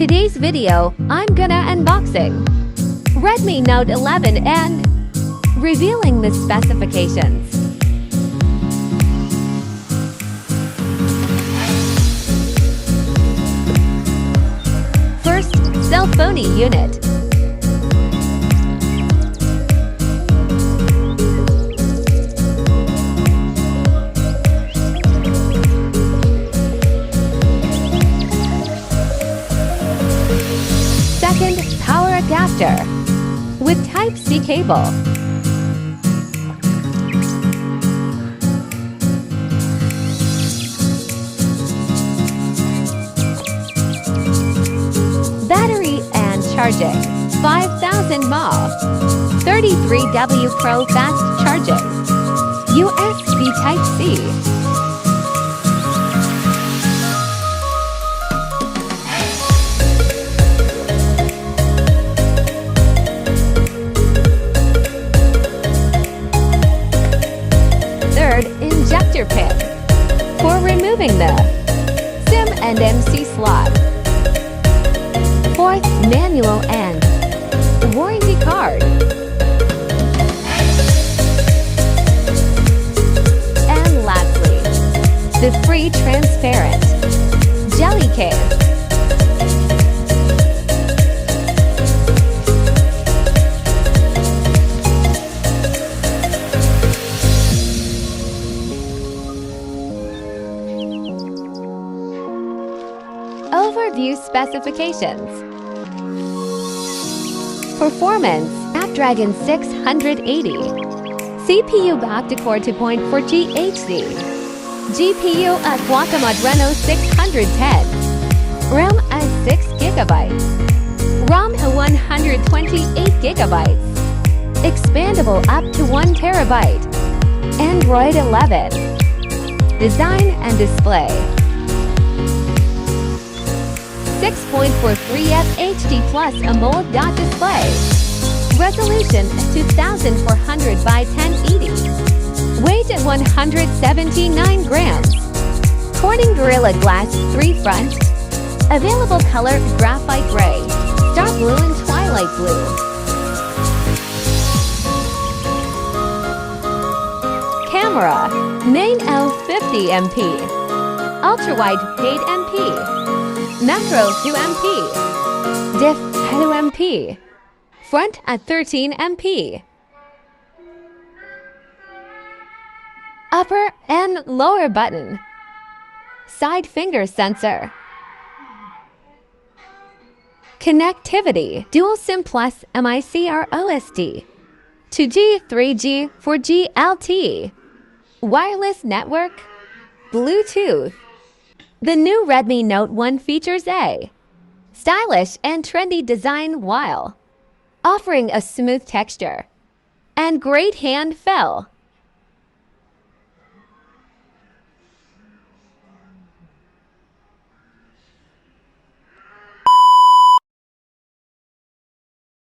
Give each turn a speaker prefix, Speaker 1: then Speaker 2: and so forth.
Speaker 1: today's video, I'm gonna unboxing Redmi Note 11 and revealing the specifications. First, cell phone unit. Second, power adapter with Type-C cable. Battery and charging, 5000 mAh, 33W Pro fast charging, USB Type-C. Third, injector pin for removing the SIM and MC slot. Fourth, manual and warranty card. And lastly, the free transparent jelly case. Overview specifications. Performance: Snapdragon 680, CPU octa-core 2.4 GHz, GPU at Qualcomm Adreno 610, RAM at 6GB, ROM at 128GB, expandable up to 1TB, Android 11. Design and display: 6.43F HD Plus AMOLED display. Resolution 2400 by 1080. Weight at 179 grams. Corning Gorilla Glass 3 front. Available color graphite gray, dark blue and twilight blue. Camera: main L50MP. Ultra-wide 8MP. Macro 2MP, diff 2MP, front at 13MP, upper and lower button, side finger sensor, connectivity, dual SIM plus micro OSD, 2G, 3G, 4G LTE, wireless network, Bluetooth. The new Redmi Note 1 features a stylish and trendy design while offering a smooth texture and great hand feel.